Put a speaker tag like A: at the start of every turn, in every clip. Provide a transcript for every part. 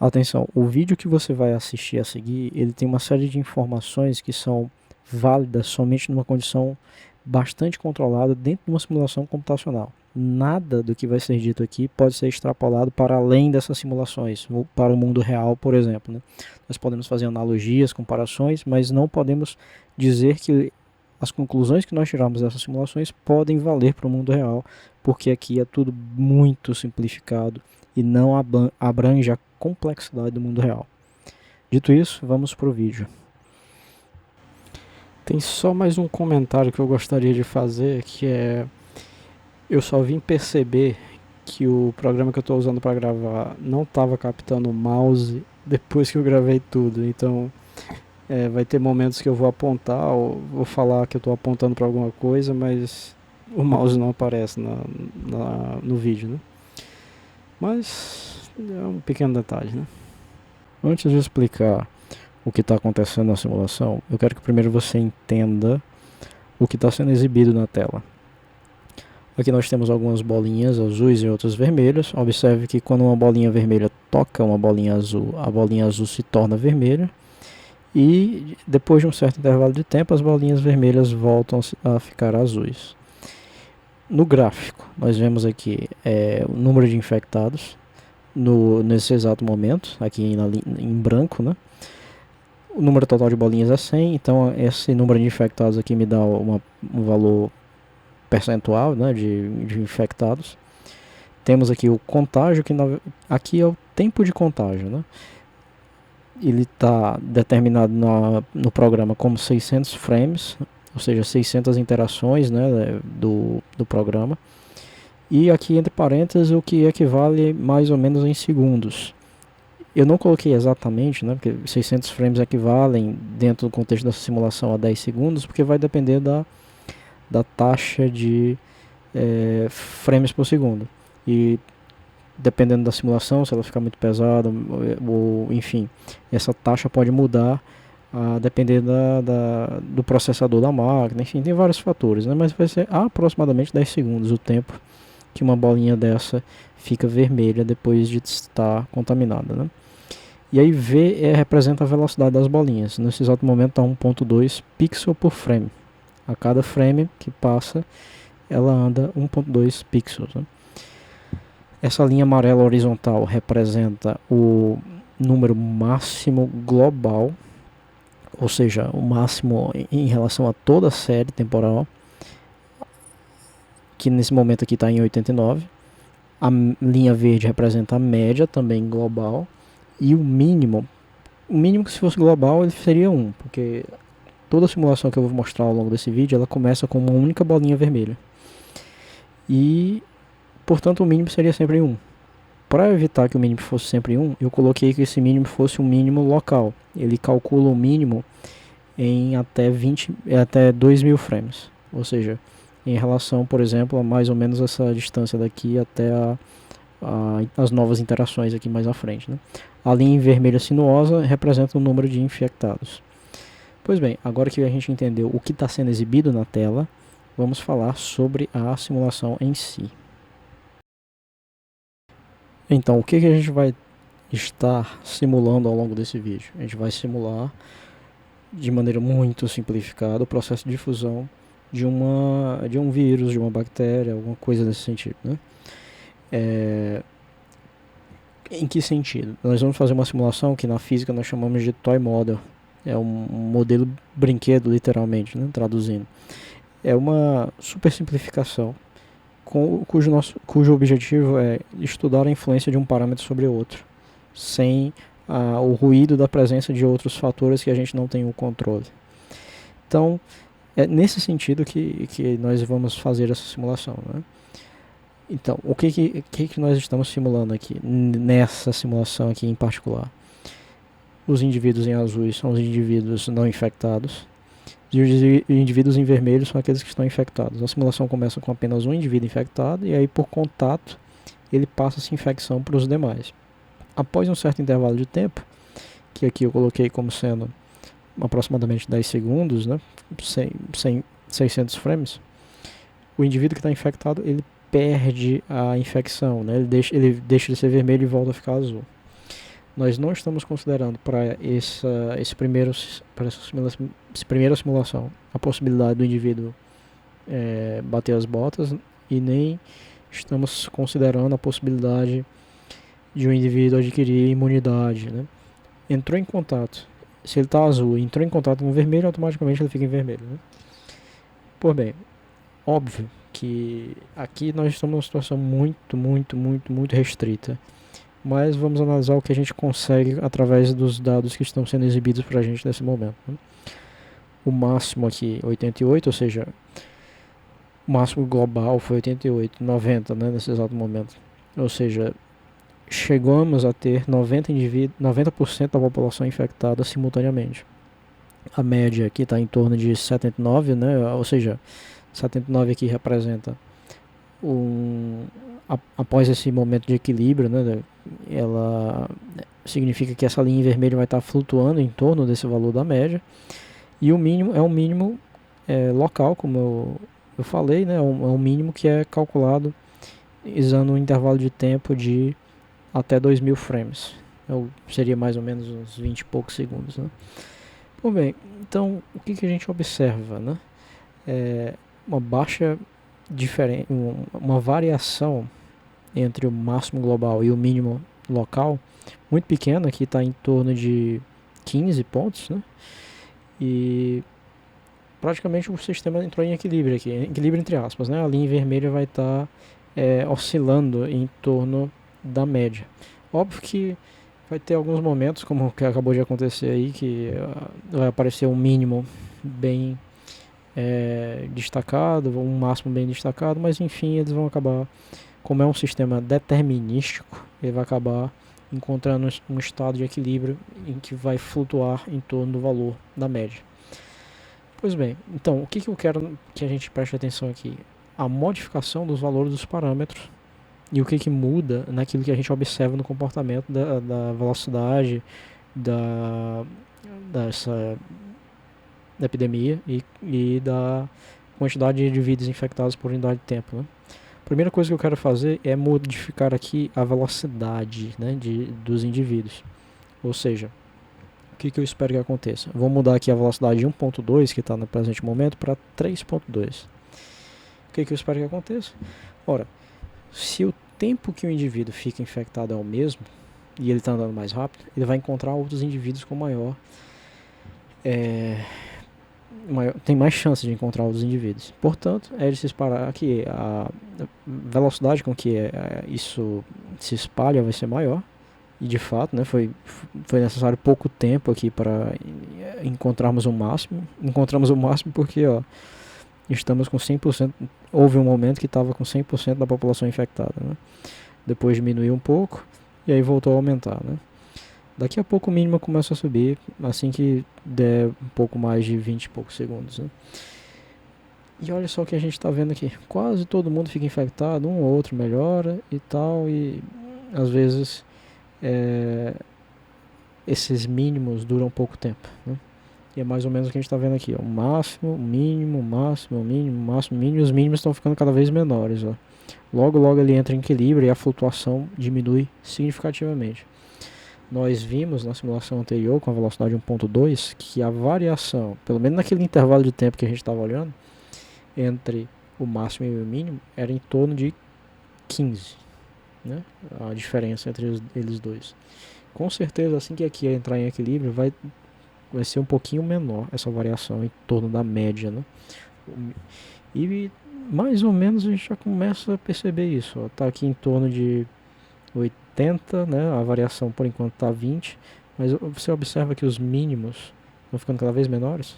A: Atenção, o vídeo que você vai assistir a seguir, ele tem uma série de informações que são válidas somente numa condição bastante controlada dentro de uma simulação computacional. Nada do que vai ser dito aqui pode ser extrapolado para além dessas simulações, ou para o mundo real, por exemplo, né? Nós podemos fazer analogias, comparações, mas não podemos dizer que as conclusões que nós tiramos dessas simulações podem valer para o mundo real, porque aqui é tudo muito simplificado e não abrange a complexidade do mundo real. Dito isso, vamos para o vídeo. Tem só mais um comentário que eu gostaria de fazer, que é: eu só vim perceber que o programa que eu estou usando para gravar não estava captando o mouse depois que eu gravei tudo. Então vai ter momentos que eu vou apontar ou vou falar que eu estou apontando para alguma coisa, mas o mouse não aparece no vídeo, né? Mas é um pequeno detalhe, né? Antes de explicar o que está acontecendo na simulação, eu quero que primeiro você entenda o que está sendo exibido na tela. Aqui nós temos algumas bolinhas azuis e outras vermelhas. Observe que quando uma bolinha vermelha toca uma bolinha azul, a bolinha azul se torna vermelha. E depois de um certo intervalo de tempo, as bolinhas vermelhas voltam a ficar azuis. No gráfico, nós vemos aqui o número de infectados nesse exato momento, aqui em branco, né? O número total de bolinhas é 100, então esse número de infectados aqui me dá um valor percentual, né, de infectados. Temos aqui o contágio, aqui é o tempo de contágio, né? Ele está determinado no programa como 600 frames, ou seja, 600 interações, né, do programa. E aqui entre parênteses o que equivale mais ou menos em segundos. Eu não coloquei exatamente, né, porque 600 frames equivalem dentro do contexto dessa simulação a 10 segundos, porque vai depender da taxa de frames por segundo. E dependendo da simulação, se ela ficar muito pesada, ou enfim, essa taxa pode mudar a depender do processador da máquina, enfim, tem vários fatores, né? Mas vai ser aproximadamente 10 segundos o tempo que uma bolinha dessa fica vermelha depois de estar contaminada, né? E aí V representa a velocidade das bolinhas. Nesse exato momento está 1.2 pixel por frame. A cada frame que passa, ela anda 1.2 pixels, né? Essa linha amarela horizontal representa o número máximo global, ou seja, o máximo em relação a toda a série temporal, que nesse momento aqui está em 89. A linha verde representa a média, também global, e o mínimo que se fosse global ele seria 1, porque toda a simulação que eu vou mostrar ao longo desse vídeo, ela começa com uma única bolinha vermelha. E, portanto, o mínimo seria sempre 1. Para evitar que o mínimo fosse sempre 1, eu coloquei que esse mínimo fosse um mínimo local. Ele calcula o mínimo em até 2000 frames. Ou seja, em relação, por exemplo, a mais ou menos essa distância daqui até as novas interações aqui mais à frente, né? A linha vermelha sinuosa representa o número de infectados. Pois bem, agora que a gente entendeu o que está sendo exibido na tela, vamos falar sobre a simulação em si. Então, o que a gente vai estar simulando ao longo desse vídeo? A gente vai simular, de maneira muito simplificada, o processo de difusão de um vírus, de uma bactéria, alguma coisa nesse sentido, né? Em que sentido? Nós vamos fazer uma simulação que na física nós chamamos de toy model. É um modelo brinquedo, literalmente, né? Traduzindo. É uma super simplificação cujo objetivo é estudar a influência de um parâmetro sobre outro, sem o ruído da presença de outros fatores que a gente não tem o controle. Então, é nesse sentido que nós vamos fazer essa simulação, né? Então, o que nós estamos simulando aqui, nessa simulação aqui em particular? Os indivíduos em azuis são os indivíduos não infectados, e os indivíduos em vermelho são aqueles que estão infectados. A simulação começa com apenas um indivíduo infectado, e aí por contato ele passa essa infecção para os demais. Após um certo intervalo de tempo, que aqui eu coloquei como sendo aproximadamente 10 segundos, né, 600 frames, o indivíduo que está infectado, ele perde a infecção, né, ele deixa de ser vermelho e volta a ficar azul. Nós não estamos considerando para essa primeira simulação a possibilidade do indivíduo bater as botas, e nem estamos considerando a possibilidade de um indivíduo adquirir imunidade, né? Entrou em contato, se ele está azul e entrou em contato com o vermelho, automaticamente ele fica em vermelho, né? Por bem, óbvio que aqui nós estamos numa situação muito restrita, mas vamos analisar o que a gente consegue através dos dados que estão sendo exibidos para a gente nesse momento, né? O máximo aqui 88, ou seja, o máximo global foi 88, 90, né, nesse exato momento. Ou seja, chegamos a ter 90% da população infectada simultaneamente. A média aqui está em torno de 79, né, ou seja, 79 aqui representa após esse momento de equilíbrio, né, ela significa que essa linha vermelha vai estar flutuando em torno desse valor da média, e o mínimo é um mínimo local, como eu falei, né, é um mínimo que é calculado usando um intervalo de tempo de até 2000 frames. Seria mais ou menos uns 20 e poucos segundos, né? Bom, bem, então o que a gente observa, né? Uma baixa diferença, uma variação entre o máximo global e o mínimo local muito pequena, que está em torno de 15 pontos, né? E praticamente o sistema entrou em equilíbrio aqui, equilíbrio entre aspas, né? A linha vermelha vai estar oscilando em torno da média. Óbvio que vai ter alguns momentos, como o que acabou de acontecer aí, que vai aparecer um mínimo bem destacado, um máximo bem destacado, mas enfim, eles vão acabar, como é um sistema determinístico, ele vai acabar encontrando um estado de equilíbrio em que vai flutuar em torno do valor da média. Pois bem, então o que eu quero que a gente preste atenção aqui? A modificação dos valores dos parâmetros e o que muda naquilo que a gente observa no comportamento da velocidade dessa epidemia e da quantidade de indivíduos infectados por unidade de tempo, né? A primeira coisa que eu quero fazer é modificar aqui a velocidade, né, dos indivíduos. Ou seja, o que eu espero que aconteça? Vou mudar aqui a velocidade de 1.2, que está no presente momento, para 3.2. O que eu espero que aconteça? Ora, se o tempo que o indivíduo fica infectado é o mesmo, e ele está andando mais rápido, ele vai encontrar outros indivíduos com tem mais chance de encontrar outros indivíduos. Portanto, é de se esperar que a velocidade com que isso se espalha vai ser maior. E de fato, né, foi necessário pouco tempo aqui para encontrarmos o máximo. Encontramos o máximo porque estamos com 100%. Houve um momento que estava com 100% da população infectada, né? Depois diminuiu um pouco e aí voltou a aumentar, né? Daqui a pouco o mínimo começa a subir, assim que der um pouco mais de 20 e poucos segundos, né? E olha só o que a gente está vendo aqui. Quase todo mundo fica infectado, um ou outro melhora e tal, e às vezes esses mínimos duram pouco tempo, né? E é mais ou menos o que a gente está vendo aqui, ó. O máximo, o mínimo, o máximo, o mínimo, o máximo, o mínimo, e os mínimos estão ficando cada vez menores, ó. Logo ele entra em equilíbrio e a flutuação diminui significativamente. Nós vimos na simulação anterior, com a velocidade 1.2, que a variação, pelo menos naquele intervalo de tempo que a gente estava olhando, entre o máximo e o mínimo, era em torno de 15, né? A diferença entre eles dois. Com certeza, assim que aqui entrar em equilíbrio, vai ser um pouquinho menor essa variação em torno da média, né? E mais ou menos a gente já começa a perceber isso. Está aqui em torno de 80, né? A variação por enquanto está 20, mas você observa que os mínimos estão ficando cada vez menores.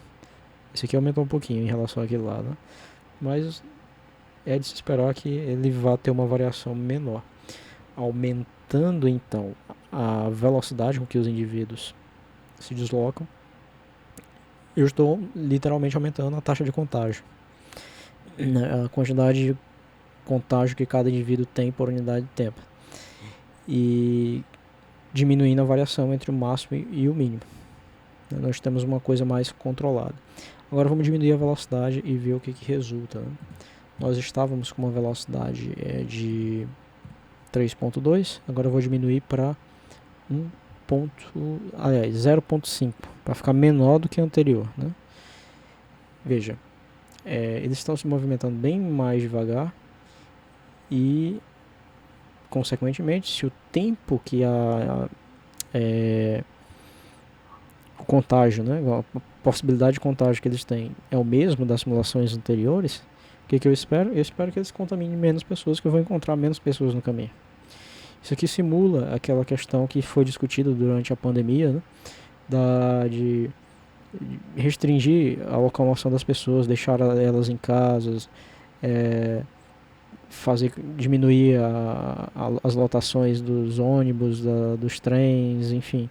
A: Esse aqui aumentou um pouquinho em relação àquele lá, né? Mas é de se esperar que ele vá ter uma variação menor. Aumentando então a velocidade com que os indivíduos se deslocam, eu estou literalmente aumentando a taxa de contágio, a quantidade de contágio que cada indivíduo tem por unidade de tempo, e diminuindo a variação entre o máximo e o mínimo. Nós temos uma coisa mais controlada. Agora vamos diminuir a velocidade e ver o que resulta, né? Nós estávamos com uma velocidade de 3.2, agora eu vou diminuir para 0,5, para ficar menor do que o anterior, né? Veja, eles estão se movimentando bem mais devagar e, consequentemente, se o tempo que o contágio, né, a possibilidade de contágio que eles têm é o mesmo das simulações anteriores, o que eu espero? Eu espero que eles contaminem menos pessoas, que eu vou encontrar menos pessoas no caminho. Isso aqui simula aquela questão que foi discutida durante a pandemia, né, de restringir a locomoção das pessoas, deixar elas em casas, diminuir as lotações dos ônibus, dos trens, enfim,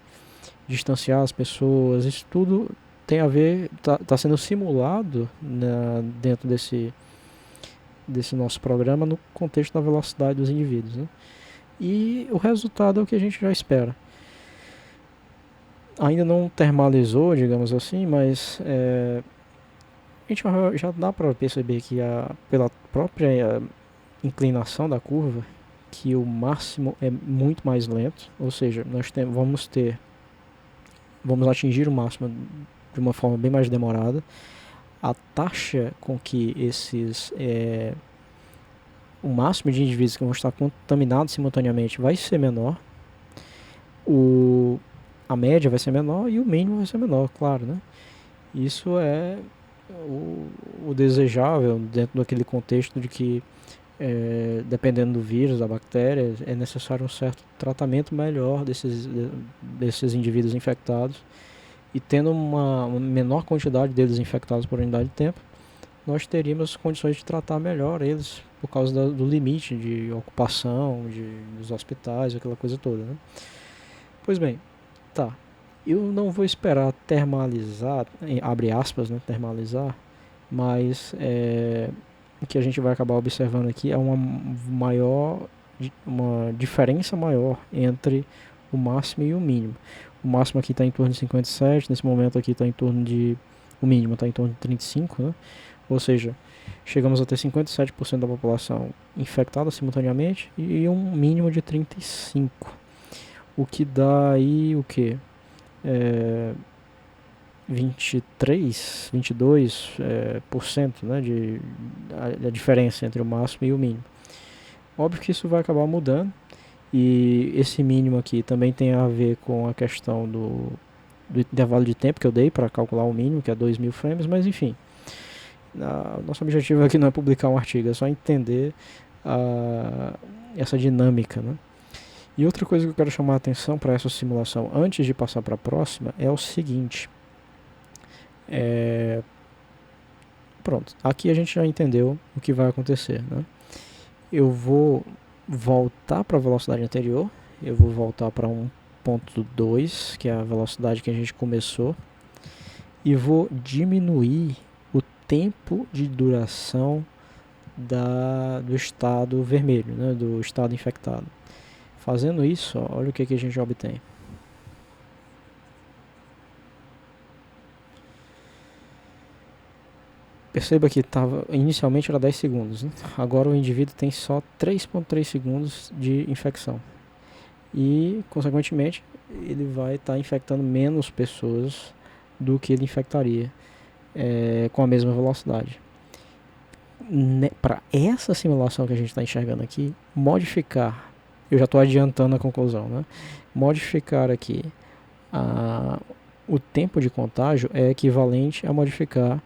A: distanciar as pessoas. Isso tudo tem a ver, está sendo simulado, né, dentro desse nosso programa, no contexto da velocidade dos indivíduos, né? E o resultado é o que a gente já espera. Ainda não termalizou, digamos assim, mas a gente já dá para perceber que pela própria inclinação da curva, que o máximo é muito mais lento, ou seja, nós vamos atingir o máximo de uma forma bem mais demorada. A taxa com que o máximo de indivíduos que vão estar contaminados simultaneamente vai ser menor, a média vai ser menor e o mínimo vai ser menor, claro, né? Isso é o desejável dentro daquele contexto de que, dependendo do vírus, da bactéria, é necessário um certo tratamento melhor desses indivíduos infectados, e tendo uma menor quantidade deles infectados por unidade de tempo, nós teríamos condições de tratar melhor eles por causa do limite de ocupação dos hospitais, aquela coisa toda, né? Pois bem, tá. Eu não vou esperar termalizar, abre aspas, né, termalizar, mas o que a gente vai acabar observando aqui é uma diferença maior entre o máximo e o mínimo. O máximo aqui está em torno de 57, nesse momento aqui está em torno de... O mínimo está em torno de 35, né? Ou seja, chegamos a ter 57% da população infectada simultaneamente e um mínimo de 35%. O que dá aí o quê? 23, 22%, né, a diferença entre o máximo e o mínimo. Óbvio que isso vai acabar mudando, e esse mínimo aqui também tem a ver com a questão do intervalo de tempo que eu dei para calcular o mínimo, que é 2.000 frames, mas enfim. Nosso objetivo aqui não é publicar um artigo, é só entender essa dinâmica, né? E outra coisa que eu quero chamar a atenção para essa simulação, antes de passar para a próxima, é o seguinte. Pronto, aqui a gente já entendeu o que vai acontecer, né? Eu vou voltar para a velocidade anterior, eu vou voltar para 1.2, que é a velocidade que a gente começou, e vou diminuir o tempo de duração do estado vermelho, né, do estado infectado. Fazendo isso, ó, olha o que a gente obtém. Perceba que inicialmente era 10 segundos, né? Agora o indivíduo tem só 3,3 segundos de infecção. E, consequentemente, ele vai estar infectando menos pessoas do que ele infectaria com a mesma velocidade. Para essa simulação que a gente está enxergando aqui, modificar, eu já estou adiantando a conclusão, né? Modificar aqui o tempo de contágio é equivalente a modificar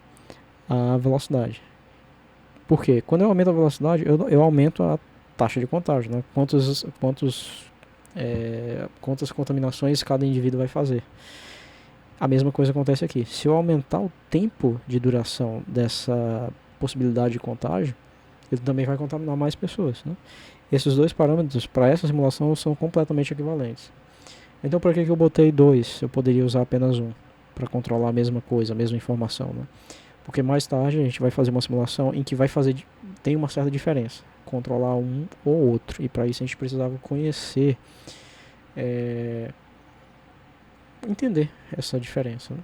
A: a velocidade. Por quê? Quando eu aumento a velocidade, eu aumento a taxa de contágio, né? Quantas contaminações cada indivíduo vai fazer. A mesma coisa acontece aqui. Se eu aumentar o tempo de duração dessa possibilidade de contágio, ele também vai contaminar mais pessoas, né? Esses dois parâmetros para essa simulação são completamente equivalentes. Então, por que eu botei 2? Eu poderia usar apenas 1 para controlar a mesma coisa, a mesma informação, né? Porque mais tarde a gente vai fazer uma simulação em que tem uma certa diferença, controlar um ou outro, e para isso a gente precisava conhecer, entender essa diferença, né?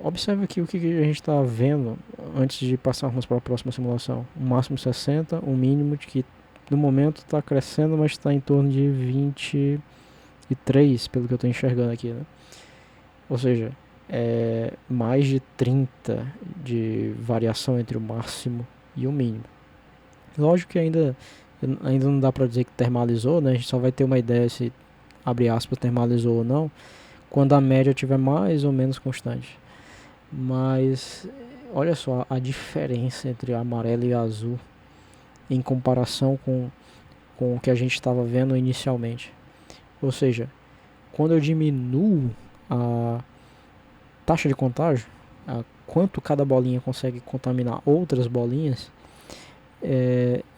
A: Observe aqui o que a gente está vendo antes de passarmos para a próxima simulação. Um máximo 60, um mínimo de que no momento está crescendo, mas está em torno de 20 3, pelo que eu estou enxergando aqui, né? Ou seja, mais de 30 de variação entre o máximo e o mínimo. Lógico que ainda não dá para dizer que termalizou, né? A gente só vai ter uma ideia se, abre aspas, termalizou ou não, quando a média estiver mais ou menos constante. Mas olha só a diferença entre amarelo e azul em comparação com o que a gente estava vendo inicialmente. Ou seja, quando eu diminuo a taxa de contágio, quanto cada bolinha consegue contaminar outras bolinhas,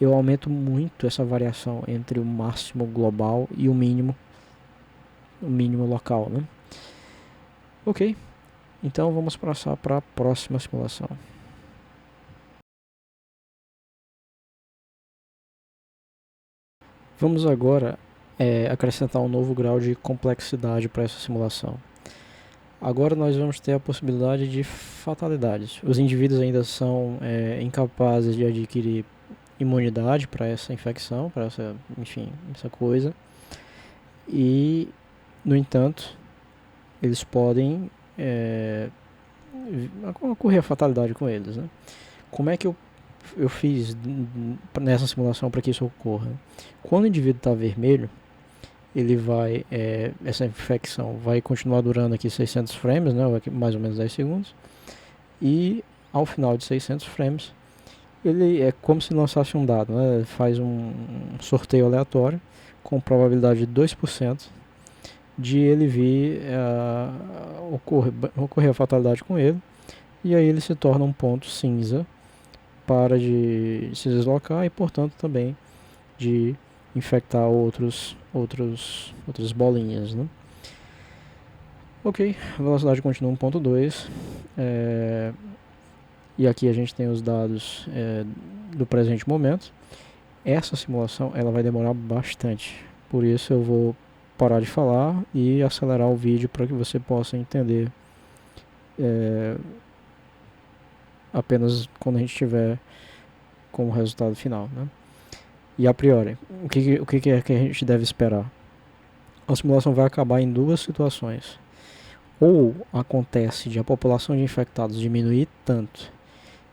A: eu aumento muito essa variação entre o máximo global e o mínimo local, né? Ok, então vamos passar para a próxima simulação. Vamos agora acrescentar um novo grau de complexidade para essa simulação. Agora nós vamos ter a possibilidade de fatalidades. Os indivíduos ainda são incapazes de adquirir imunidade para essa infecção, para essa coisa. E, no entanto, eles podem ocorrer a fatalidade com eles, né? Como é que eu fiz nessa simulação para que isso ocorra? Quando o indivíduo está vermelho, ele vai, essa infecção vai continuar durando aqui 600 frames, né, mais ou menos 10 segundos, e ao final de 600 frames, ele é como se lançasse um dado, né, faz um sorteio aleatório, com probabilidade de 2% de ele vir ocorrer a fatalidade com ele, e aí ele se torna um ponto cinza, para de se deslocar e, portanto, também de infectar outras bolinhas, né? Ok, a velocidade continua 1.2, e aqui a gente tem os dados do presente momento. Essa simulação ela vai demorar bastante, por isso eu vou parar de falar e acelerar o vídeo para que você possa entender apenas quando a gente estiver com o resultado final, né? E a priori, o que é que a gente deve esperar? A simulação vai acabar em duas situações. Ou acontece de a população de infectados diminuir tanto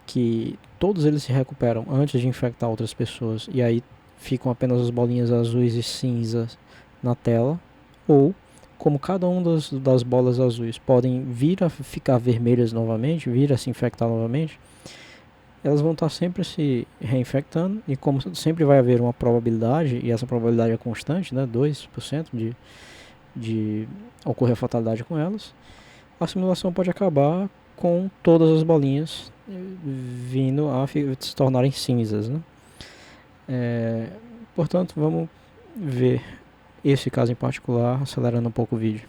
A: que todos eles se recuperam antes de infectar outras pessoas e aí ficam apenas as bolinhas azuis e cinzas na tela, ou como cada uma das bolas azuis podem vir a ficar vermelhas novamente, vir a se infectar novamente, elas vão estar sempre se reinfectando, e como sempre vai haver uma probabilidade, e essa probabilidade é constante, né, 2% de ocorrer a fatalidade com elas, a simulação pode acabar com todas as bolinhas vindo a se tornarem cinzas, né? Portanto, vamos ver esse caso em particular, acelerando um pouco o vídeo.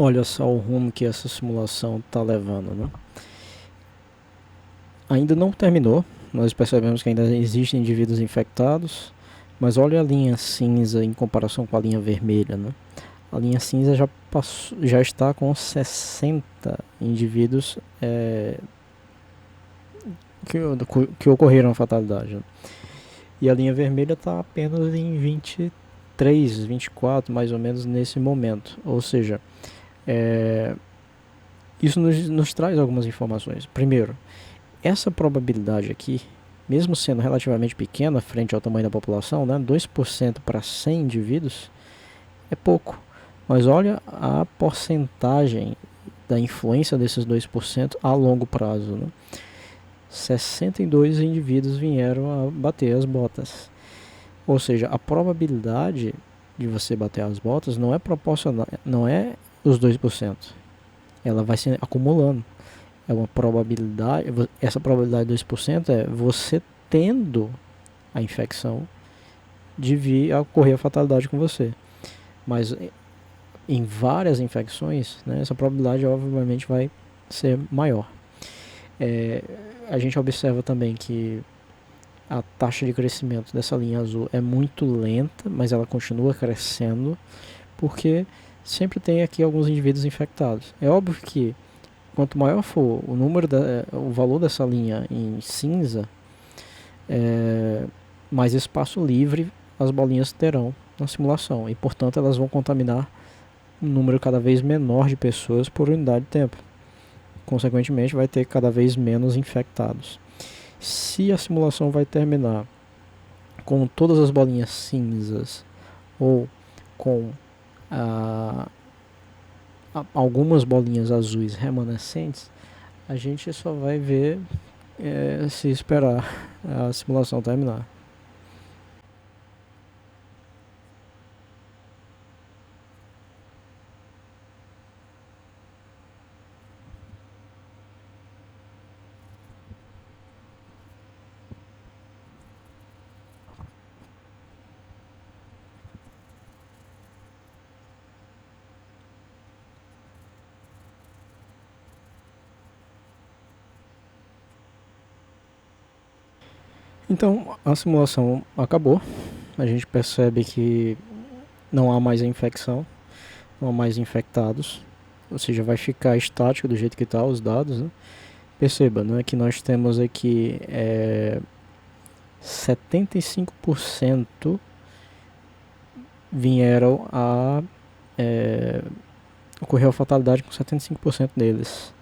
A: Olha só o rumo que essa simulação está levando, né? Ainda não terminou, nós percebemos que ainda existem indivíduos infectados, mas olha a linha cinza em comparação com a linha vermelha, né? A linha cinza já está com 60 indivíduos que ocorreram a fatalidade, né? E a linha vermelha está apenas em 23, 24, mais ou menos nesse momento. Ou seja, isso nos traz algumas informações. Primeiro, essa probabilidade aqui, mesmo sendo relativamente pequena frente ao tamanho da população, né, 2% para 100 indivíduos, é pouco. Mas olha a porcentagem da influência desses 2% a longo prazo, né? 62 indivíduos vieram a bater as botas. Ou seja, a probabilidade de você bater as botas não é proporcional, não é os 2%. Ela vai se acumulando. É uma probabilidade, essa probabilidade de 2% é você tendo a infecção de vir a ocorrer a fatalidade com você. Mas em várias infecções, né, essa probabilidade obviamente vai ser maior. A gente observa também que a taxa de crescimento dessa linha azul é muito lenta, mas ela continua crescendo, porque sempre tem aqui alguns indivíduos infectados. É óbvio que quanto maior for o valor dessa linha em cinza, mais espaço livre as bolinhas terão na simulação, e portanto elas vão contaminar um número cada vez menor de pessoas por unidade de tempo. Consequentemente, vai ter cada vez menos infectados. Se a simulação vai terminar com todas as bolinhas cinzas ou com algumas bolinhas azuis remanescentes, a gente só vai ver se esperar a simulação terminar. Então a simulação acabou, a gente percebe que não há mais a infecção, não há mais infectados, ou seja, vai ficar estático do jeito que está os dados, né? Perceba, né, que nós temos aqui 75% vieram a ocorreu a fatalidade com 75% deles,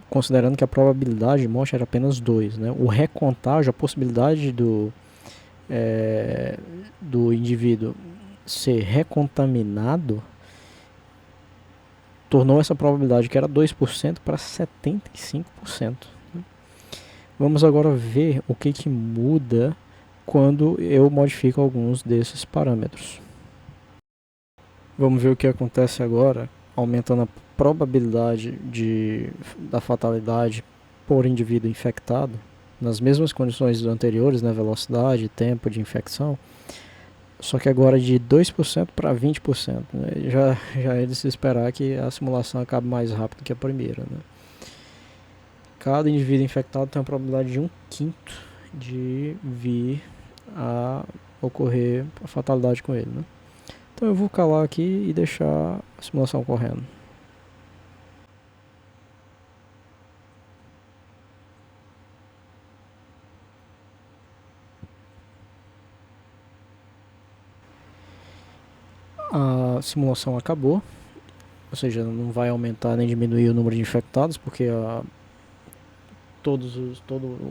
A: considerando que a probabilidade de morte era apenas 2, né? O recontágio, a possibilidade do indivíduo ser recontaminado tornou essa probabilidade, que era 2%, para 75%. Vamos agora ver o que muda quando eu modifico alguns desses parâmetros. Vamos ver o que acontece agora, aumentando a probabilidade da fatalidade por indivíduo infectado, nas mesmas condições anteriores, né, velocidade, tempo de infecção, só que agora de 2% para 20%. Né? Já é de se esperar que a simulação acabe mais rápido que a primeira. Né? Cada indivíduo infectado tem a probabilidade de 1/5 de vir a ocorrer a fatalidade com ele. Né? Então eu vou calar aqui e deixar a simulação correndo. A simulação acabou, ou seja, não vai aumentar nem diminuir o número de infectados, porque todo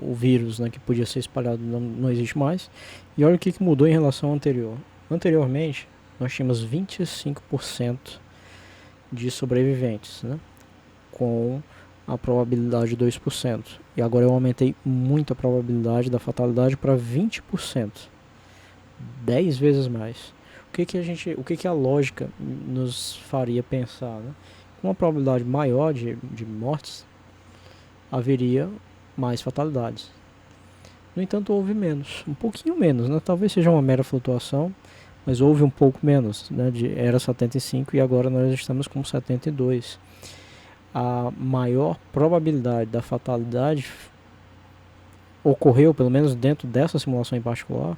A: o vírus, né, que podia ser espalhado não existe mais. E olha o que mudou em relação ao anterior. Anteriormente, nós tínhamos 25% de sobreviventes, né, com a probabilidade de 2%. E agora eu aumentei muito a probabilidade da fatalidade para 20%. 10 vezes mais. O que a lógica nos faria pensar, né? Com uma probabilidade maior de mortes, haveria mais fatalidades. No entanto, houve menos, um pouquinho menos, né? Talvez seja uma mera flutuação, mas houve um pouco menos, né? Era 75 e agora nós estamos com 72. A maior probabilidade da fatalidade ocorreu, pelo menos dentro dessa simulação em particular,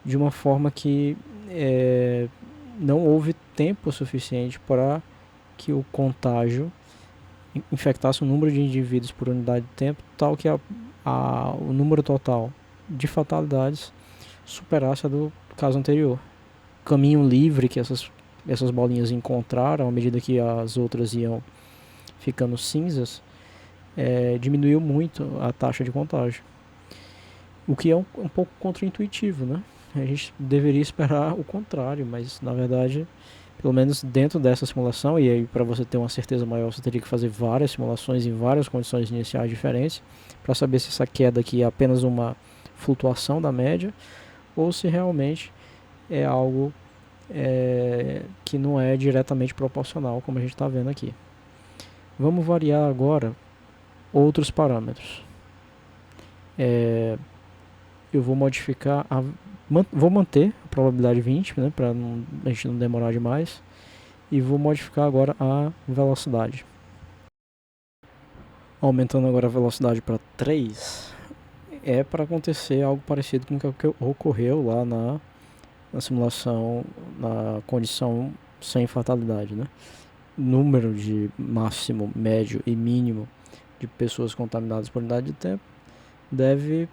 A: de uma forma que não houve tempo suficiente para que o contágio infectasse um número de indivíduos por unidade de tempo tal que o número total de fatalidades superasse a do caso anterior. O caminho livre que essas bolinhas encontraram à medida que as outras iam ficando cinzas diminuiu muito a taxa de contágio. O que é um pouco contraintuitivo, né? A gente deveria esperar o contrário, mas na verdade, pelo menos dentro dessa simulação, e aí para você ter uma certeza maior, você teria que fazer várias simulações em várias condições iniciais diferentes para saber se essa queda aqui é apenas uma flutuação da média ou se realmente é algo que não é diretamente proporcional, como a gente está vendo aqui. Vamos variar agora outros parâmetros. Eu vou modificar vou manter a probabilidade 20, né, para a gente não demorar demais, e vou modificar agora a velocidade. Aumentando agora a velocidade para 3, é para acontecer algo parecido com o que ocorreu lá na simulação, na condição sem fatalidade, né? Número de máximo, médio e mínimo de pessoas contaminadas por unidade de tempo deve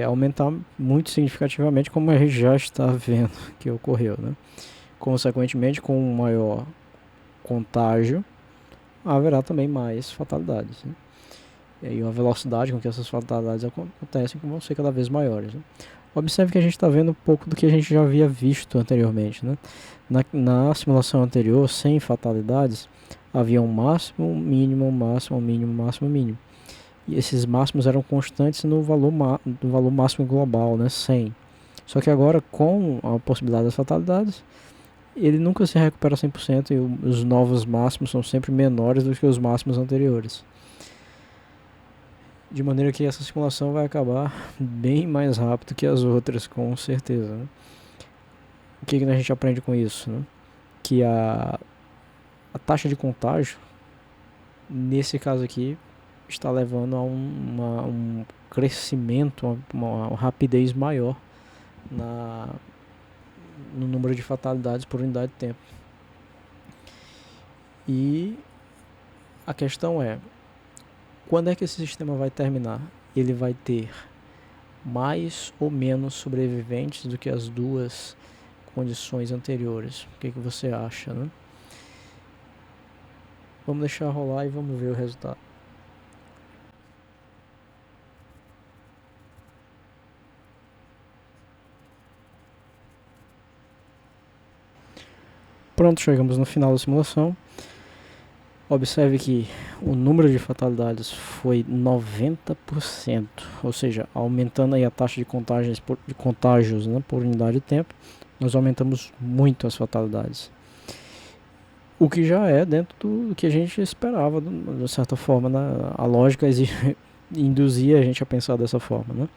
A: aumentar muito significativamente, como a gente já está vendo que ocorreu, né? Consequentemente, com um maior contágio, haverá também mais fatalidades, né? E a velocidade com que essas fatalidades acontecem vão ser cada vez maiores, né? Observe que a gente está vendo um pouco do que a gente já havia visto anteriormente, né? Na simulação anterior, sem fatalidades, havia um máximo, um mínimo, um máximo, um mínimo, um máximo, um mínimo. E esses máximos eram constantes no valor máximo global, né? 100. Só que agora, com a possibilidade das fatalidades, ele nunca se recupera 100% e os novos máximos são sempre menores do que os máximos anteriores. De maneira que essa simulação vai acabar bem mais rápido que as outras, com certeza, né? O que a gente aprende com isso, né? Que a taxa de contágio, nesse caso aqui, está levando a um crescimento, uma rapidez maior no número de fatalidades por unidade de tempo. E a questão é, quando é que esse sistema vai terminar? Ele vai ter mais ou menos sobreviventes do que as duas condições anteriores? O que você acha, né? Vamos deixar rolar e vamos ver o resultado. Pronto, chegamos no final da simulação. Observe que o número de fatalidades foi 90%, ou seja, aumentando aí a taxa de contágios, né, por unidade de tempo, nós aumentamos muito as fatalidades. O que já é dentro do que a gente esperava, de certa forma, né? A lógica induzia a gente a pensar dessa forma, né?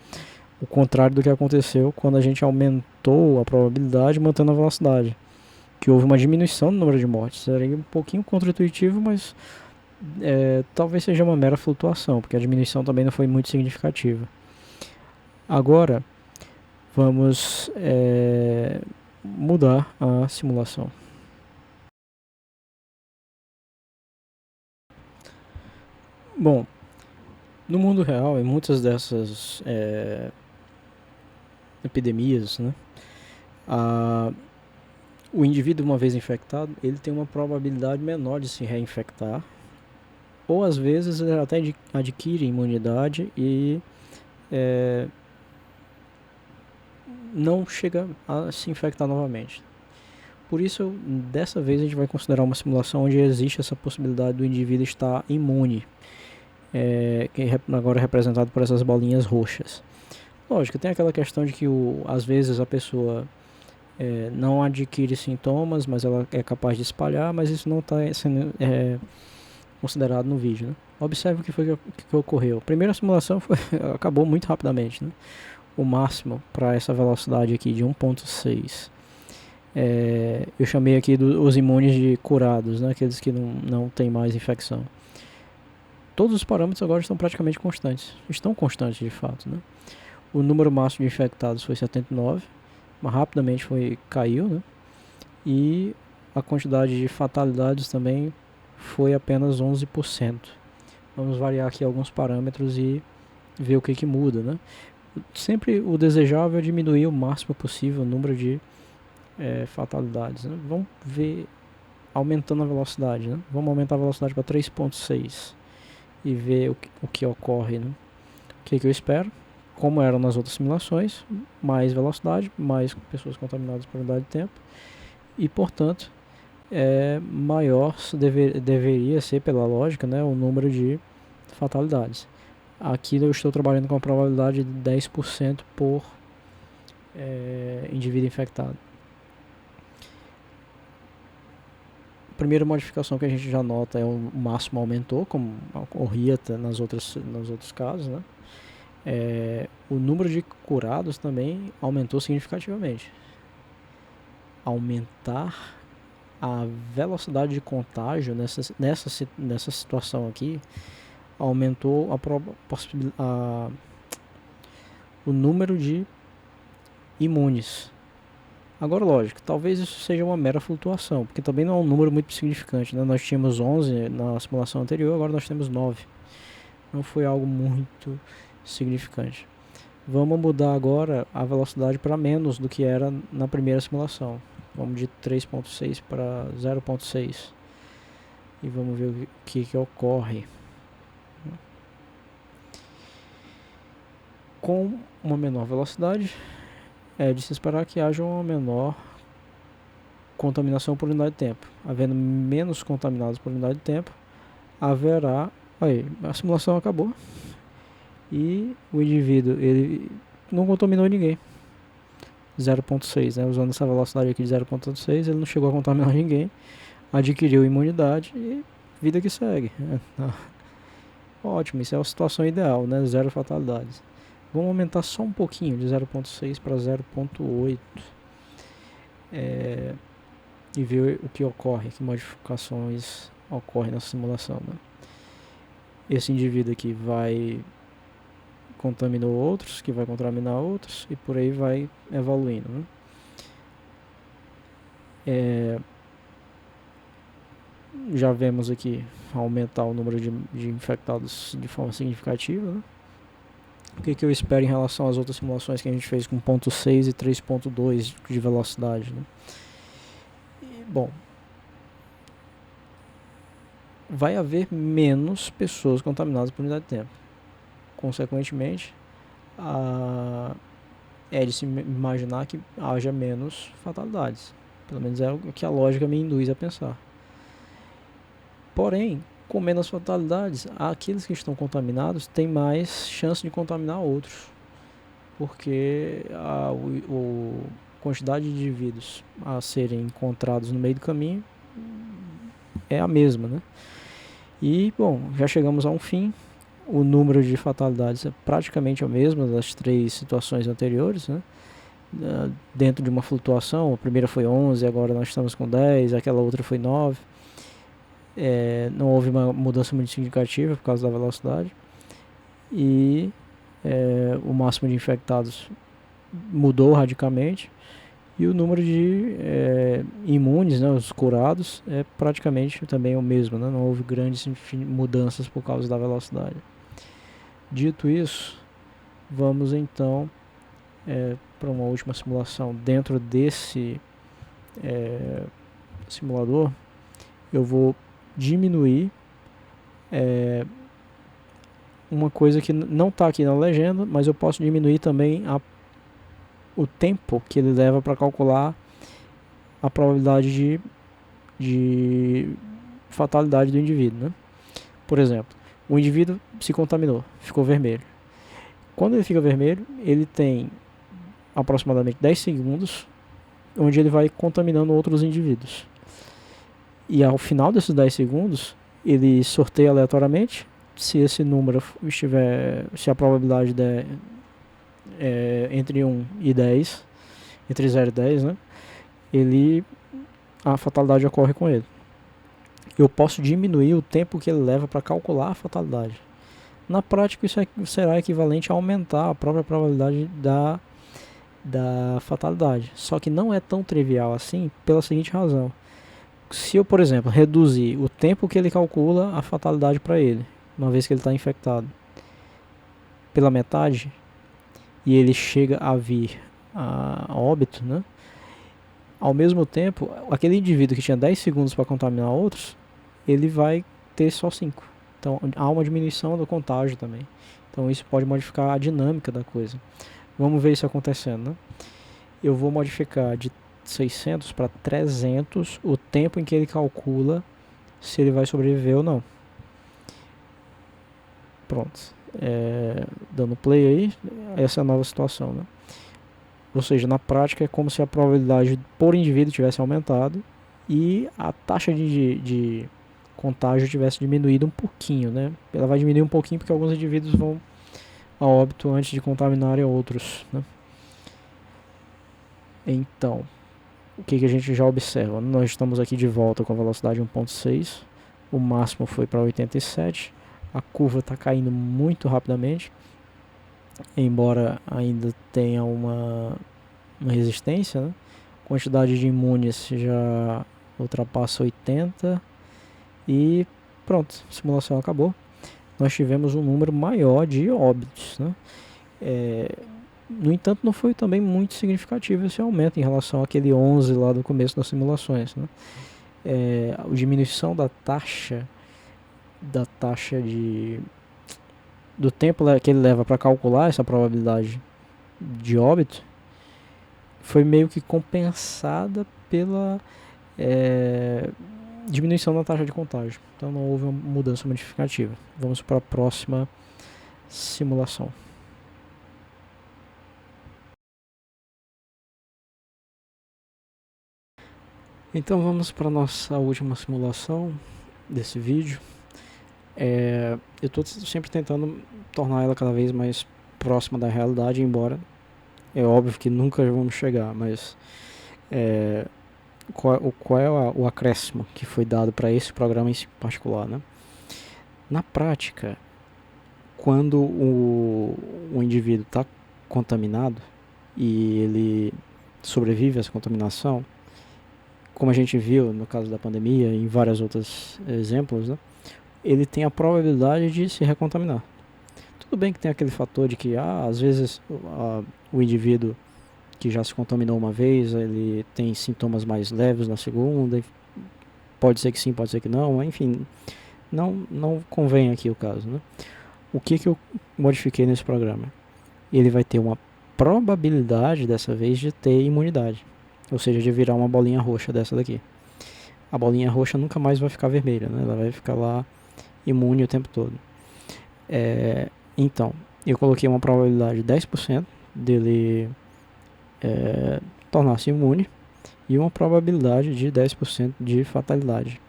A: O contrário do que aconteceu quando a gente aumentou a probabilidade mantendo a velocidade, que houve uma diminuição no número de mortes. Seria um pouquinho contra-intuitivo, mas talvez seja uma mera flutuação, porque a diminuição também não foi muito significativa. Agora, vamos mudar a simulação. Bom, no mundo real, em muitas dessas epidemias, né, o indivíduo, uma vez infectado, ele tem uma probabilidade menor de se reinfectar, ou às vezes ele até adquire imunidade e não chega a se infectar novamente. Por isso, dessa vez a gente vai considerar uma simulação onde existe essa possibilidade do indivíduo estar imune, que agora é representado por essas bolinhas roxas. Lógico, tem aquela questão de que às vezes a pessoa não adquire sintomas, mas ela é capaz de espalhar, mas isso não está sendo considerado no vídeo, né? Observe o que foi que ocorreu. A primeira simulação acabou muito rapidamente, né? O máximo para essa velocidade aqui de 1.6. Eu chamei aqui os imunes de curados, né? Aqueles que não tem mais infecção. Todos os parâmetros agora estão praticamente constantes. Estão constantes de fato, né? O número máximo de infectados foi 79, mas rapidamente caiu, né? E a quantidade de fatalidades também foi apenas 11%. Vamos variar aqui alguns parâmetros e ver o que muda, né? Sempre o desejável é diminuir o máximo possível o número de fatalidades, né? Vamos ver aumentando a velocidade, né? Vamos aumentar a velocidade para 3.6 e ver o que ocorre, né? O que eu espero? Como eram nas outras simulações, mais velocidade, mais pessoas contaminadas por unidade de tempo e, portanto, maior deveria ser, pela lógica, né, o número de fatalidades. Aqui eu estou trabalhando com a probabilidade de 10% por indivíduo infectado. A primeira modificação que a gente já nota é o máximo aumentou, como ocorria nos outros casos, né? O número de curados também aumentou significativamente. Aumentar a velocidade de contágio nessa situação aqui aumentou o número de imunes. Agora, lógico, talvez isso seja uma mera flutuação, porque também não é um número muito significante, né? Nós tínhamos 11 na simulação anterior, agora nós temos 9. Não foi algo muito significante. Vamos mudar agora a velocidade para menos do que era na primeira simulação. Vamos de 3.6 para 0.6 e vamos ver o que ocorre. Com uma menor velocidade, é de se esperar que haja uma menor contaminação por unidade de tempo. Havendo menos contaminados por unidade de tempo, haverá... Aí, a simulação acabou e o indivíduo ele não contaminou ninguém. 0.6, né? Usando essa velocidade aqui de 0.6, ele não chegou a contaminar ninguém, adquiriu imunidade e vida que segue. Ótimo, isso é a situação ideal, né? 0 fatalidades. Vamos aumentar só um pouquinho, de 0.6 para 0.8 e ver o que ocorre, que modificações ocorrem na simulação, né? Esse indivíduo aqui contaminou outros, que vai contaminar outros, e por aí vai evoluindo, né? Já vemos aqui aumentar o número de infectados de forma significativa, né? O que eu espero em relação às outras simulações que a gente fez com 0.6 e 3.2 de velocidade, né? Bom, vai haver menos pessoas contaminadas por unidade de tempo. Consequentemente, é de se imaginar que haja menos fatalidades. Pelo menos é o que a lógica me induz a pensar. Porém, com menos fatalidades, aqueles que estão contaminados têm mais chance de contaminar outros. Porque a quantidade de indivíduos a serem encontrados no meio do caminho é a mesma, né? E, bom, já chegamos a um fim. O número de fatalidades é praticamente o mesmo das 3 situações anteriores, né? Dentro de uma flutuação, a primeira foi 11, agora nós estamos com 10, aquela outra foi 9. Não houve uma mudança muito significativa por causa da velocidade. E o máximo de infectados mudou radicalmente. E o número de imunes, né, os curados, é praticamente também o mesmo, né? Não houve grandes mudanças por causa da velocidade. Dito isso, vamos então para uma última simulação. Dentro desse simulador, eu vou diminuir uma coisa que não está aqui na legenda, mas eu posso diminuir também o tempo que ele leva para calcular a probabilidade de fatalidade do indivíduo, né? Por exemplo, o indivíduo se contaminou, ficou vermelho. Quando ele fica vermelho, ele tem aproximadamente 10 segundos onde ele vai contaminando outros indivíduos. E ao final desses 10 segundos, ele sorteia aleatoriamente. Se esse número estiver, se a probabilidade der entre 1 e 10, entre 0 e 10, né? A fatalidade ocorre com ele. Eu posso diminuir o tempo que ele leva para calcular a fatalidade. Na prática, isso será equivalente a aumentar a própria probabilidade da fatalidade. Só que não é tão trivial assim pela seguinte razão. Se eu, por exemplo, reduzir o tempo que ele calcula a fatalidade para ele, uma vez que ele está infectado, pela metade, e ele chega a vir a óbito, né? Ao mesmo tempo, aquele indivíduo que tinha 10 segundos para contaminar outros, ele vai ter só 5. Então há uma diminuição do contágio também. Então isso pode modificar a dinâmica da coisa. Vamos ver isso acontecendo, né? Eu vou modificar de 600 para 300 o tempo em que ele calcula se ele vai sobreviver ou não. Pronto. Dando play aí, essa é a nova situação, né? Ou seja, na prática é como se a probabilidade por indivíduo tivesse aumentado e a taxa de contágio tivesse diminuído um pouquinho, né? Ela vai diminuir um pouquinho porque alguns indivíduos vão a óbito antes de contaminarem outros, né? Então, o que a gente já observa? Nós estamos aqui de volta com a velocidade 1.6, o máximo foi para 87, a curva está caindo muito rapidamente, embora ainda tenha uma resistência, né? Quantidade de imunes já ultrapassa 80 e pronto, a simulação acabou. Nós tivemos um número maior de óbitos, né? No entanto, não foi também muito significativo esse aumento em relação àquele 11 lá do começo das simulações, né? A diminuição da taxa do tempo que ele leva para calcular essa probabilidade de óbito foi meio que compensada pela diminuição da taxa de contágio. Então não houve uma mudança significativa. Vamos para a próxima simulação. Então vamos para a nossa última simulação desse vídeo. Eu estou sempre tentando tornar ela cada vez mais próxima da realidade, embora é óbvio que nunca vamos chegar, mas qual é o acréscimo que foi dado para esse programa em particular, né? Na prática, quando o indivíduo está contaminado e ele sobrevive a essa contaminação, como a gente viu no caso da pandemia e em vários outros exemplos, né, ele tem a probabilidade de se recontaminar. Tudo bem que tem aquele fator de que às vezes o indivíduo que já se contaminou uma vez, ele tem sintomas mais leves na segunda, pode ser que sim, pode ser que não, enfim, não convém aqui o caso, né? O que eu modifiquei nesse programa? Ele vai ter uma probabilidade dessa vez de ter imunidade, ou seja, de virar uma bolinha roxa dessa daqui. A bolinha roxa nunca mais vai ficar vermelha, né? Ela vai ficar lá imune o tempo todo. Então, eu coloquei uma probabilidade de 10% dele tornar-se imune e uma probabilidade de 10% de fatalidade.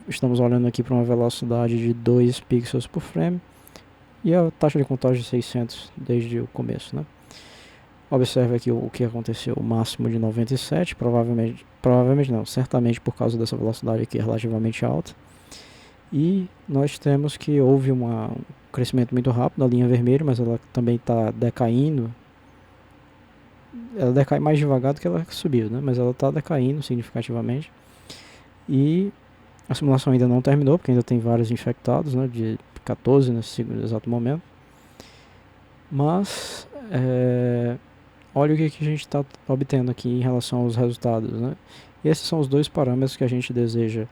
A: Estamos olhando aqui para uma velocidade de 2 pixels por frame e a taxa de contágio de 600 desde o começo, né? Observe aqui o que aconteceu, o máximo de 97, provavelmente não, certamente por causa dessa velocidade aqui relativamente alta. E nós temos que houve um crescimento muito rápido da linha vermelha, mas ela também está decaindo. Ela decai mais devagar do que ela subiu, né? Mas ela está decaindo significativamente. E a simulação ainda não terminou, porque ainda tem vários infectados, né? De 14 nesse exato momento. Mas olha o que a gente está obtendo aqui em relação aos resultados, né? Esses são os dois parâmetros que a gente deseja.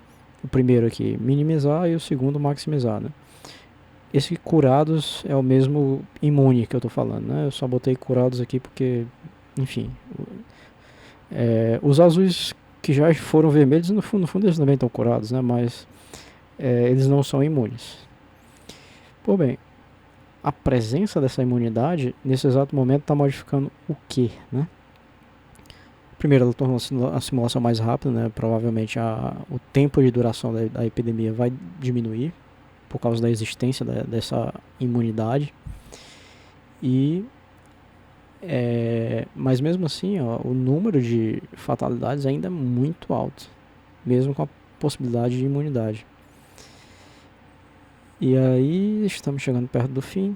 A: O primeiro aqui, minimizar, e o segundo, maximizar, né? Esse curados é o mesmo imune que eu estou falando, né? Eu só botei curados aqui porque, enfim, os azuis que já foram vermelhos, no fundo eles também estão curados, né? Mas eles não são imunes. Por bem, a presença dessa imunidade, nesse exato momento, está modificando o que, né? Primeiro, ela tornou a simulação mais rápida, né? Provavelmente o tempo de duração da epidemia vai diminuir por causa da existência dessa imunidade. Mas mesmo assim, o número de fatalidades ainda é muito alto, mesmo com a possibilidade de imunidade. E aí, estamos chegando perto do fim.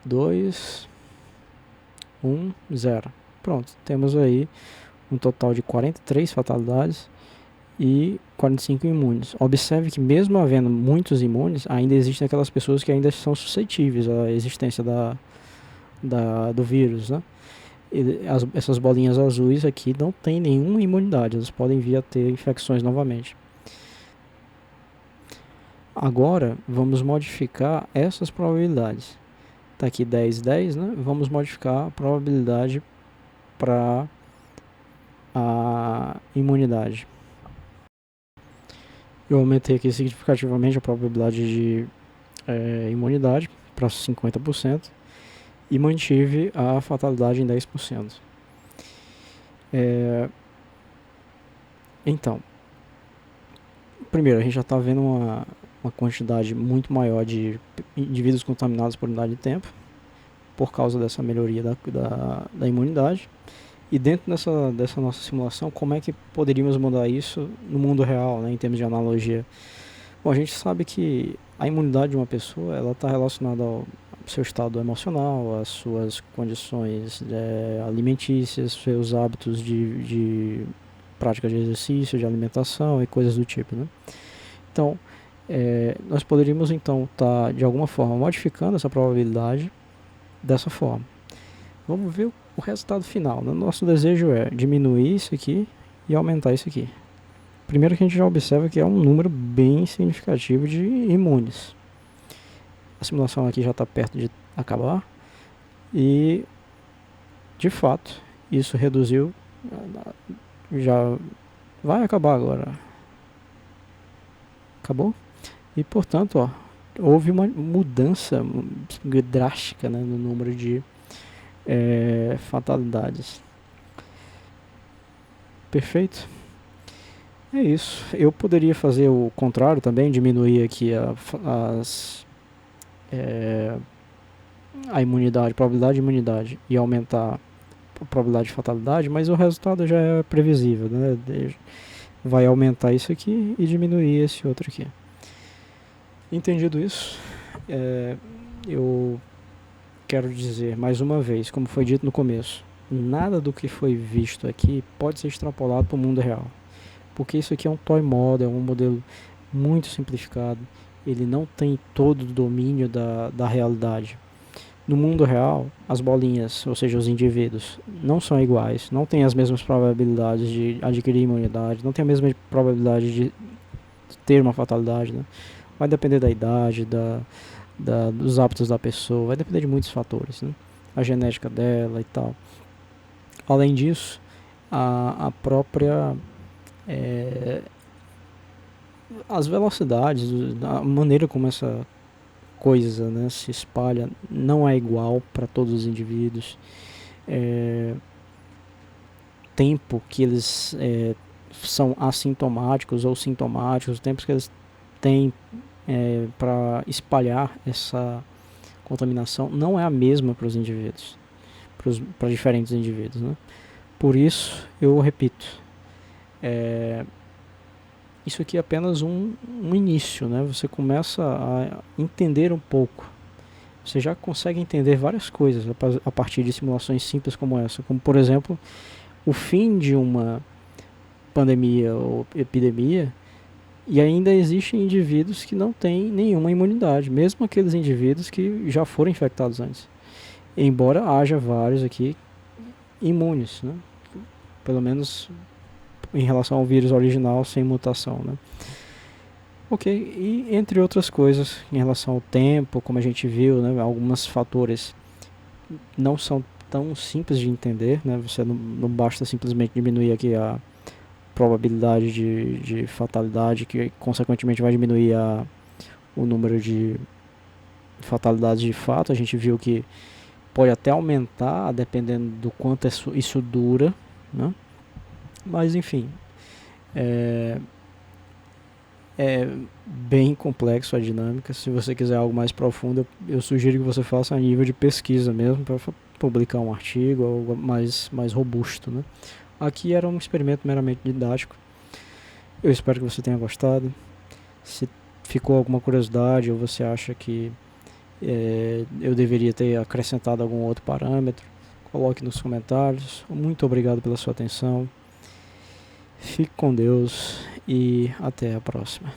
A: 2, 1, 0. Pronto, temos aí um total de 43 fatalidades e 45 imunes. Observe que mesmo havendo muitos imunes, ainda existem aquelas pessoas que ainda são suscetíveis à existência do vírus, né? Essas bolinhas azuis aqui não têm nenhuma imunidade, elas podem vir a ter infecções novamente. Agora vamos modificar essas probabilidades. Está aqui 10, 10, né? Vamos modificar a probabilidade para a imunidade. Eu aumentei aqui significativamente a probabilidade de imunidade para 50% e mantive a fatalidade em 10%. Então, primeiro, a gente já está vendo uma quantidade muito maior de indivíduos contaminados por unidade de tempo, por causa dessa melhoria da imunidade. E dentro dessa nossa simulação, como é que poderíamos mudar isso no mundo real, né, em termos de analogia? Bom, a gente sabe que a imunidade de uma pessoa ela está relacionada ao seu estado emocional, às suas condições alimentícias, seus hábitos de prática de exercício, de alimentação e coisas do tipo, né? Então, nós poderíamos então estar de alguma forma modificando essa probabilidade dessa forma. Vamos ver o resultado final. Nosso desejo é diminuir isso aqui e aumentar isso aqui. Primeiro que a gente já observa que é um número bem significativo de imunes. A simulação aqui já está perto de acabar e, de fato, isso reduziu, já vai acabar agora. Acabou? E, portanto, ó, houve uma mudança drástica, né, no número de fatalidades. Perfeito? É isso. Eu poderia fazer o contrário também, diminuir aqui a imunidade, a probabilidade de imunidade e aumentar a probabilidade de fatalidade, mas o resultado já é previsível, né? Vai aumentar isso aqui e diminuir esse outro aqui. Entendido isso, eu quero dizer mais uma vez, como foi dito no começo, nada do que foi visto aqui pode ser extrapolado para o mundo real. Porque isso aqui é um toy model, um modelo muito simplificado. Ele não tem todo o domínio da realidade. No mundo real, as bolinhas, ou seja, os indivíduos, não são iguais, não têm as mesmas probabilidades de adquirir imunidade, não tem a mesma probabilidade de ter uma fatalidade, né? Vai depender da idade, dos hábitos da pessoa, vai depender de muitos fatores, né? A genética dela e tal. Além disso, a própria as velocidades, a maneira como essa coisa, né, se espalha não é igual para todos os indivíduos. Tempo que eles são assintomáticos ou sintomáticos, os tempos que eles têm para espalhar essa contaminação não é a mesma para os indivíduos, para diferentes indivíduos, né? Por isso, eu repito, isso aqui é apenas um início, né? Você começa a entender um pouco. Você já consegue entender várias coisas a partir de simulações simples como essa, como por exemplo, o fim de uma pandemia ou epidemia, e ainda existem indivíduos que não têm nenhuma imunidade, mesmo aqueles indivíduos que já foram infectados antes. Embora haja vários aqui imunes, né? Pelo menos em relação ao vírus original sem mutação, né? Ok, e entre outras coisas em relação ao tempo, como a gente viu, né, alguns fatores não são tão simples de entender, né? Você não basta simplesmente diminuir aqui a probabilidade de fatalidade, que consequentemente vai diminuir o número de fatalidades de fato. A gente viu que pode até aumentar dependendo do quanto isso dura, né? Mas enfim, é bem complexo a dinâmica. Se você quiser algo mais profundo, eu sugiro que você faça a nível de pesquisa mesmo, para publicar um artigo, algo mais robusto, né? Aqui era um experimento meramente didático. Eu espero que você tenha gostado. Se ficou alguma curiosidade ou você acha que eu deveria ter acrescentado algum outro parâmetro, coloque nos comentários. Muito obrigado pela sua atenção. Fique com Deus e até a próxima.